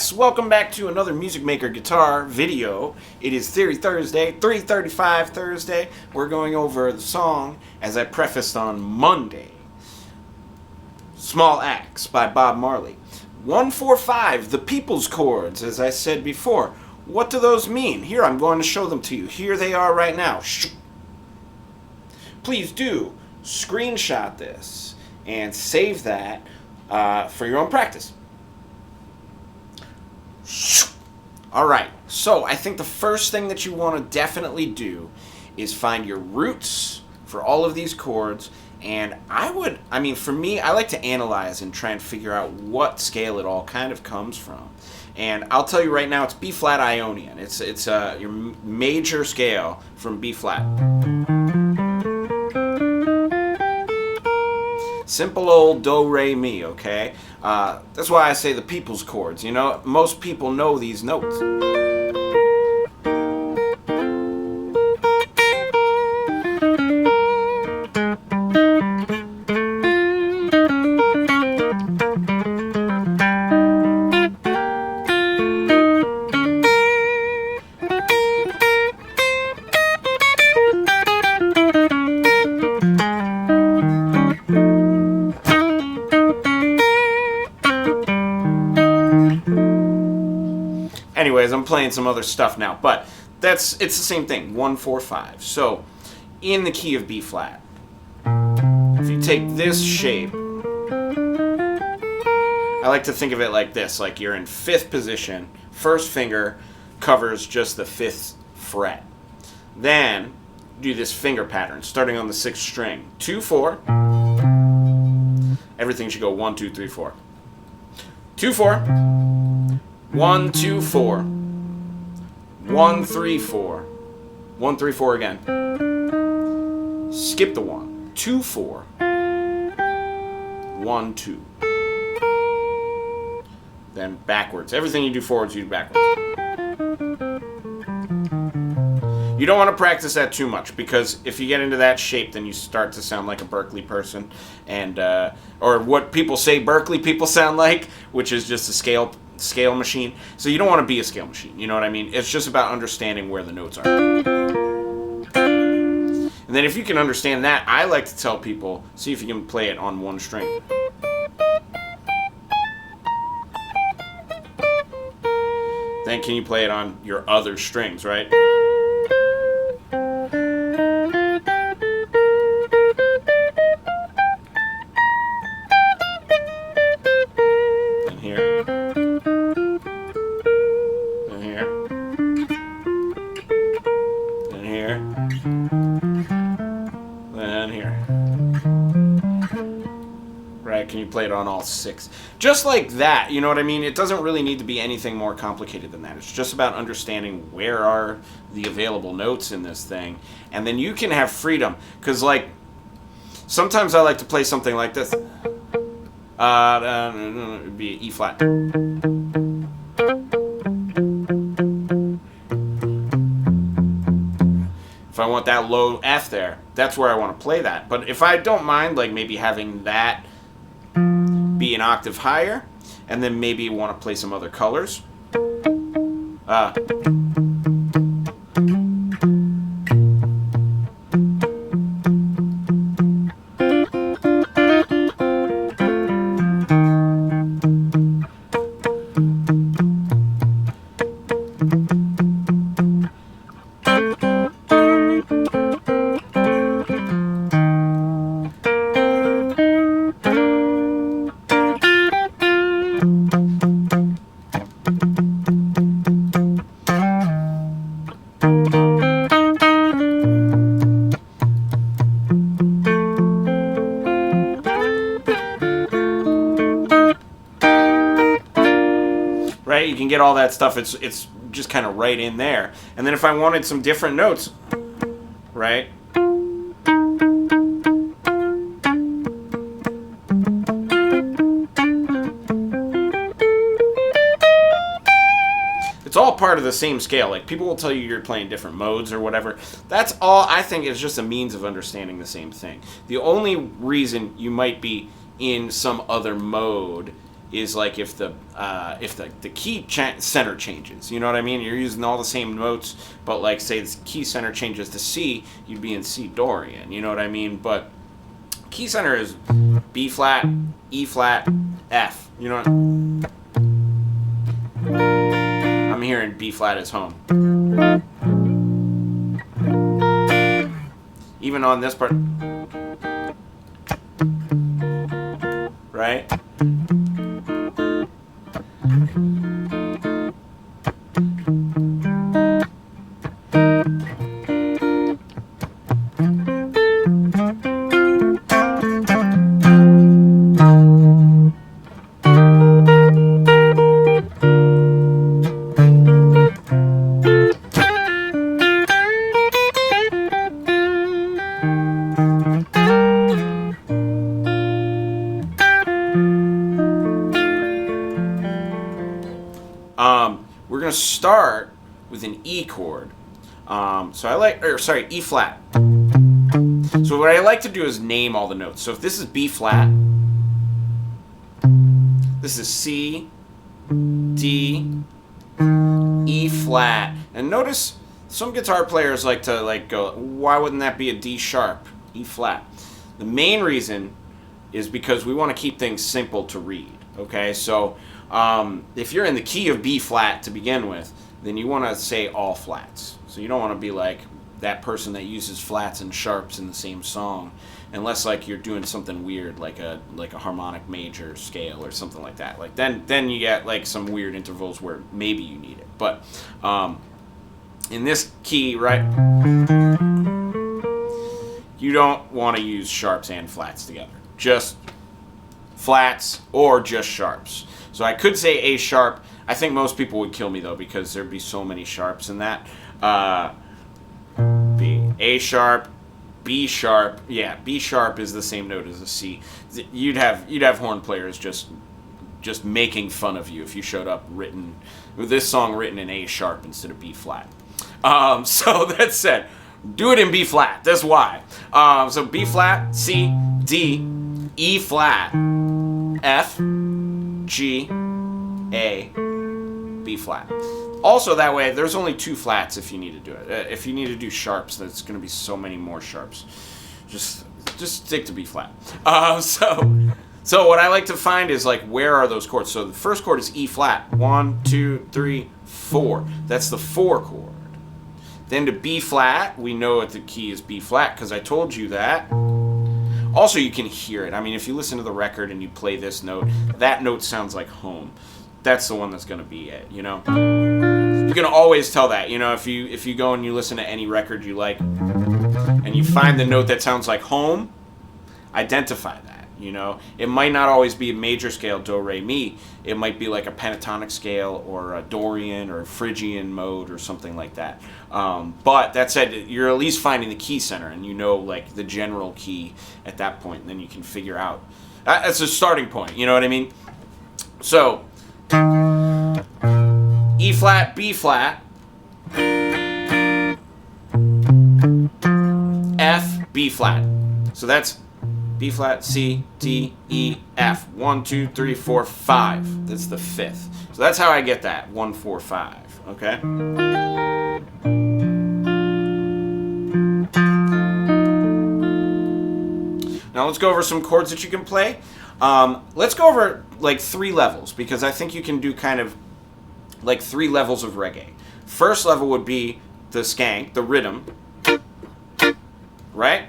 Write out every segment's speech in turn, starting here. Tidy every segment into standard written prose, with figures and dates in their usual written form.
Yes, welcome back to another Music Maker guitar video. It is Theory Thursday, 3:35 Thursday. We're going over the song, as I prefaced on Monday, Small Axe by Bob Marley. 145, the people's chords, as I said before. What do those mean? Here, I'm going to show them to you. Here they are right now. Please do screenshot this and save that for your own practice. Alright, so I think the first thing that you want to definitely do is find your roots for all of these chords. And for me, I like to analyze and try and figure out what scale it all kind of comes from. And I'll tell you right now, it's B-flat Ionian. It's your major scale from B-flat. Simple old do, re, mi, okay? That's why I say the people's chords, you know? Most people know these notes. Anyways, I'm playing some other stuff now, but it's the same thing, 1, 4, 5. So, in the key of B flat, if you take this shape, I like to think of it like this, like you're in 5th position, first finger covers just the 5th fret. Then, do this finger pattern, starting on the 6th string. 2, 4, everything should go 1, 2, 3, 4. 2, 4, 1, 2, 4, 1, 3, 4, 1, 3, 4 again. Skip the 1, 2, 4, 1, 2. Then backwards. Everything you do forwards, you do backwards. You don't want to practice that too much, because if you get into that shape, then you start to sound like a Berkeley person, and or what people say Berkeley people sound like, which is just a scale machine. So you don't want to be a scale machine, you know what I mean? It's just about understanding where the notes are. And then if you can understand that, I like to tell people, see if you can play it on one string. Then can you play it on your other strings, right? And here. Can you play it on all 6? Just like that, you know what I mean? It doesn't really need to be anything more complicated than that. It's just about understanding where are the available notes in this thing, and then you can have freedom. Because, like, sometimes I like to play something like this. It'd be E flat. If I want that low F there, that's where I want to play that. But if I don't mind, like, maybe having that be an octave higher, and then maybe you want to play some other colors. Right? You can get all that stuff. It's just kind of right in there. And then if I wanted some different notes, right? It's all part of the same scale. Like, people will tell you you're playing different modes or whatever. That's all, I think, is just a means of understanding the same thing. The only reason you might be in some other mode is like if the key center changes. You know what I mean? You're using all the same notes, but like say the key center changes to C, you'd be in C Dorian. You know what I mean? But key center is B flat, E flat, F. You know what? I'm hearing B flat is home. Even on this part, right? We're going to start with an E chord. E flat. So what I like to do is name all the notes. So if this is B flat, this is C, D, E flat. And notice some guitar players like to go, why wouldn't that be a D sharp, E flat? The main reason is because we want to keep things simple to read. Okay, so if you're in the key of B flat to begin with, then you want to say all flats. So you don't want to be like that person that uses flats and sharps in the same song, unless like you're doing something weird like a harmonic major scale or something like that. Like then you get like some weird intervals where maybe you need it. But in this key, right, you don't want to use sharps and flats together. Just flats or just sharps. So I could say A sharp. I think most people would kill me though because there'd be so many sharps in that. A sharp, B sharp. Yeah, B sharp is the same note as a C. You'd have horn players just making fun of you if you showed up with this song written in A sharp instead of B flat. So that said, do it in B flat. That's why. So B flat, C, D, E flat, F, G, A, B flat. Also, that way, there's only 2 flats if you need to do it. If you need to do sharps, there's going to be so many more sharps. Just stick to B flat. So what I like to find is like, where are those chords? So the first chord is E flat. 1, 2, 3, 4. That's the 4 chord. Then to B flat, we know that the key is B flat because I told you that. Also, you can hear it. I mean, if you listen to the record and you play this note, that note sounds like home. That's the one that's going to be it, you know? You can always tell that, you know, if you go and you listen to any record you like and you find the note that sounds like home, identify that, you know? It might not always be a major scale, do, re, mi. It might be like a pentatonic scale or a Dorian or a Phrygian mode or something like that. But that said, you're at least finding the key center and you know like the general key at that point, and then you can figure out. That's a starting point, you know what I mean? So E flat, B flat, F, B flat. So that's B flat, C, D, E, F. 1, 2, 3, 4, 5. That's the 5th. So that's how I get that 1, 4, 5. Okay. Now let's go over some chords that you can play. Let's go over like 3 levels because I think you can do kind of like 3 levels of reggae. First level would be the skank, the rhythm, right?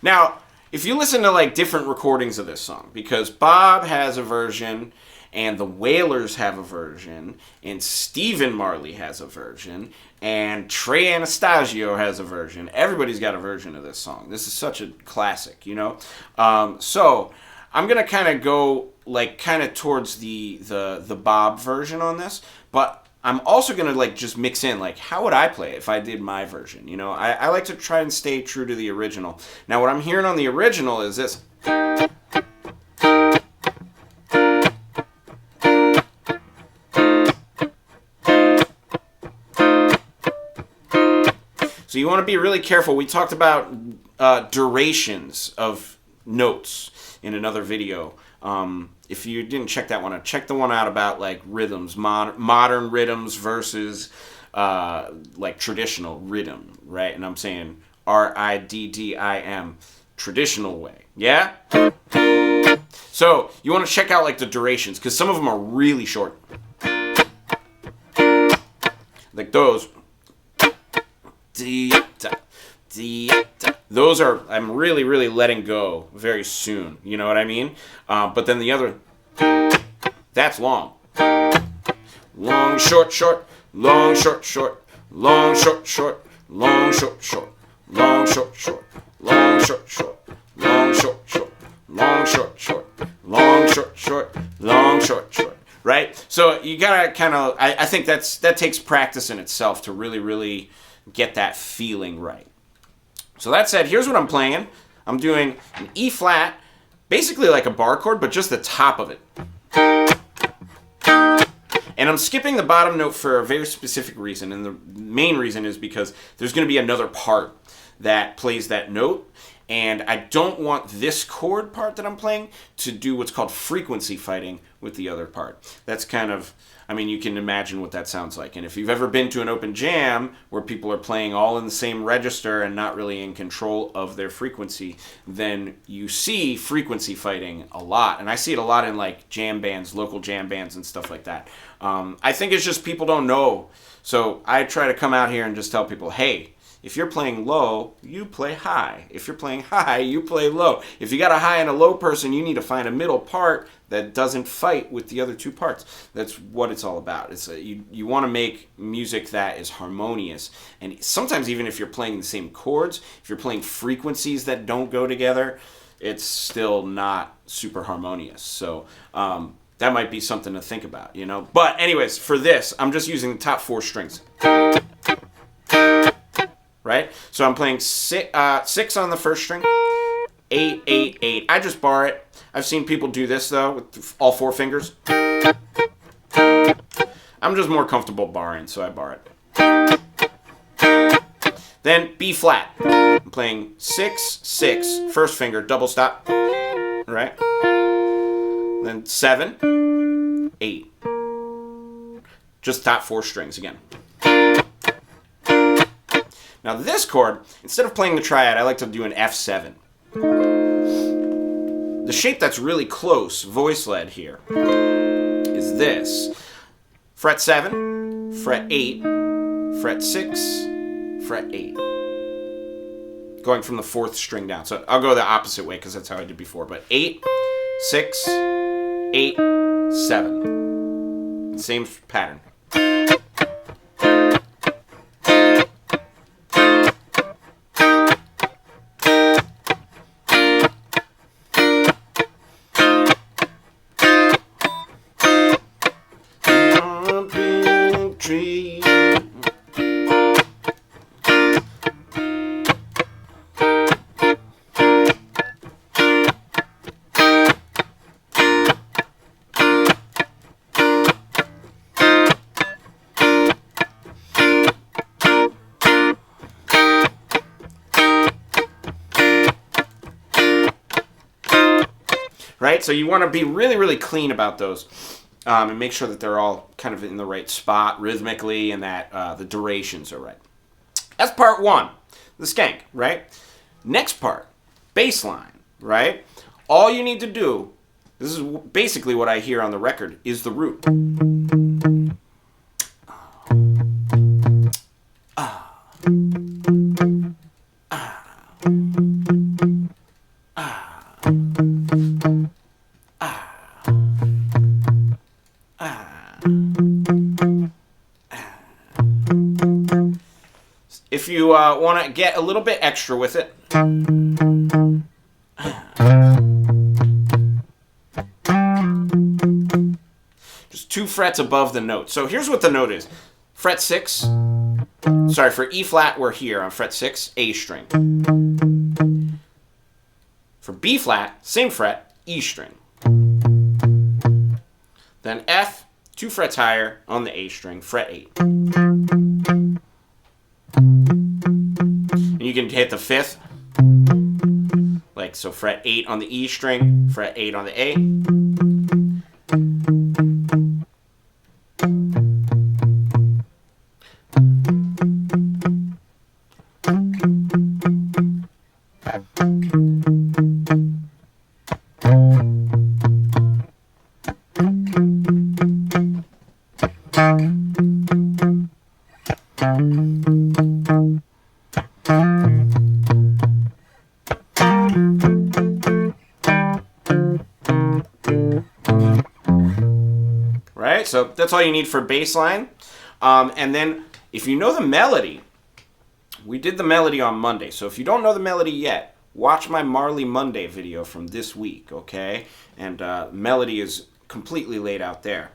Now, if you listen to like different recordings of this song, because Bob has a version, and the Wailers have a version, and Stephen Marley has a version, and Trey Anastasio has a version. Everybody's got a version of this song. This is such a classic, you know? So I'm gonna kind of go like kind of towards the Bob version on this, but I'm also gonna like just mix in like how would I play it if I did my version, you know? I like to try and stay true to the original. Now what I'm hearing on the original is this. So you want to be really careful. We talked about durations of notes in another video. If you didn't check that one out, check the one out about like rhythms, modern rhythms versus like traditional rhythm, right? And I'm saying R-I-D-D-I-M, traditional way, yeah? So you want to check out like the durations, because some of them are really short. Like those. Those are, I'm really, really letting go very soon. You know what I mean? But then the other, that's long. Long, short, short, long, short, short, long, short, short, long, short, short, long, short, short, long, short, short, long, short, short, long, short, short, long, short, short, long, short, short. Right? So you gotta kind of, I think that takes practice in itself to really, really get that feeling right. So that said, here's what I'm playing. I'm doing an E flat, basically like a bar chord, but just the top of it. And I'm skipping the bottom note for a very specific reason, and the main reason is because there's going to be another part that plays that note, and I don't want this chord part that I'm playing to do what's called frequency fighting with the other part. That's kind of, I mean, you can imagine what that sounds like. And if you've ever been to an open jam where people are playing all in the same register and not really in control of their frequency, then you see frequency fighting a lot. And I see it a lot in like jam bands, local jam bands and stuff like that. I think it's just people don't know. So I try to come out here and just tell people, hey, if you're playing low, you play high. If you're playing high, you play low. If you got a high and a low person, you need to find a middle part that doesn't fight with the other two parts. That's what it's all about. It's you want to make music that is harmonious. And sometimes even if you're playing the same chords, if you're playing frequencies that don't go together, it's still not super harmonious. So that might be something to think about, you know. But anyways, for this, I'm just using the top 4 strings. Right? So I'm playing 6 on the first string, 8, 8, 8. I just bar it. I've seen people do this though with all 4 fingers. I'm just more comfortable barring, so I bar it. Then B flat. I'm playing 6, 6, first finger, double stop. Right? Then 7, 8. Just top 4 strings again. Now this chord, instead of playing the triad, I like to do an F7. The shape that's really close, voice-led here, is this. Fret 7, fret 8, fret 6, fret 8. Going from the 4th string down. So I'll go the opposite way because that's how I did before. But 8, 6, 8, 7. Same pattern. Right? So you want to be really, really clean about those and make sure that they're all kind of in the right spot rhythmically and that the durations are right. That's part 1, the skank, right? Next part, bass line, right? All you need to do, this is basically what I hear on the record, is the root. If you want to get a little bit extra with it, just 2 frets above the note. So here's what the note is. Fret 6, sorry, for E flat, we're here on fret 6, A string. For B flat, same fret, E string. Then F, 2 frets higher on the A string, fret 8. hit the 5th. Like, so fret 8 on the E string, fret 8 on the A. Right? So that's all you need for bass line. And then if you know the melody, we did the melody on Monday. So if you don't know the melody yet, watch my Marley Monday video from this week, okay? And melody is completely laid out there.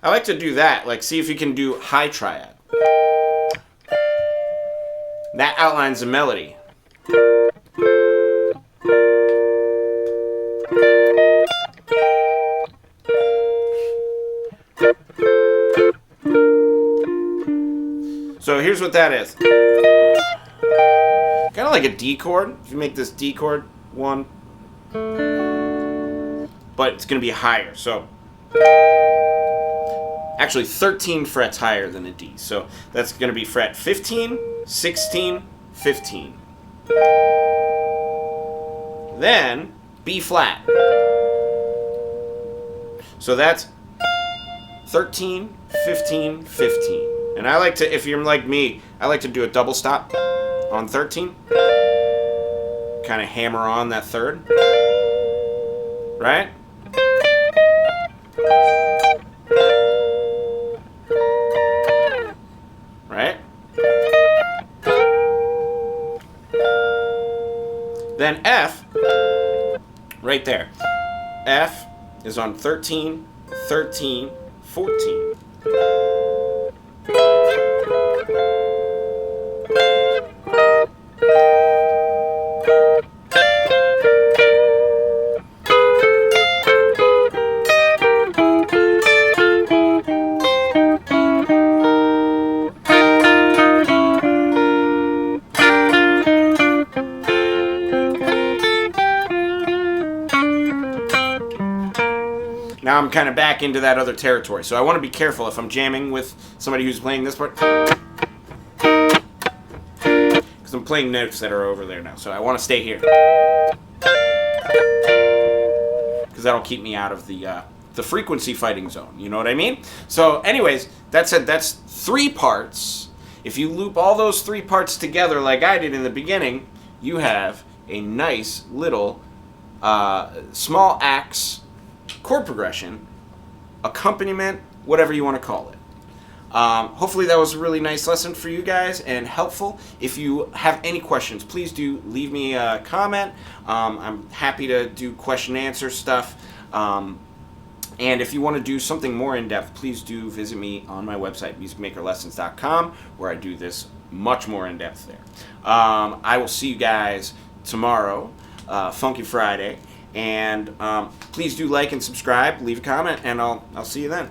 I like to do that, like see if you can do high triad. That outlines the melody. So here's what that is. Kind of like a D chord. If you make this D chord, 1. But it's going to be higher. So actually 13 frets higher than a D. So that's going to be fret 15, 16, 15. Then B flat. So that's 13, 15, 15. And I like to, if you're like me, I like to do a double stop on 13. Kind of hammer on that 3rd. Right? Right? Then F, right there. F is on 13, 13, 14. Now I'm kind of back into that other territory. So I want to be careful if I'm jamming with somebody who's playing this part. Because I'm playing notes that are over there now. So I want to stay here. Because that'll keep me out of the frequency fighting zone. You know what I mean? So anyways, that said, that's 3 parts. If you loop all those 3 parts together like I did in the beginning, you have a nice little small axe chord progression, accompaniment, whatever you want to call it. Hopefully that was a really nice lesson for you guys and helpful. If you have any questions, please do leave me a comment. I'm happy to do question and answer stuff. And if you want to do something more in-depth, please do visit me on my website, MusicMakerLessons.com, where I do this much more in-depth there. I will see you guys tomorrow, Funky Friday. And please do like and subscribe, leave a comment, and I'll see you then.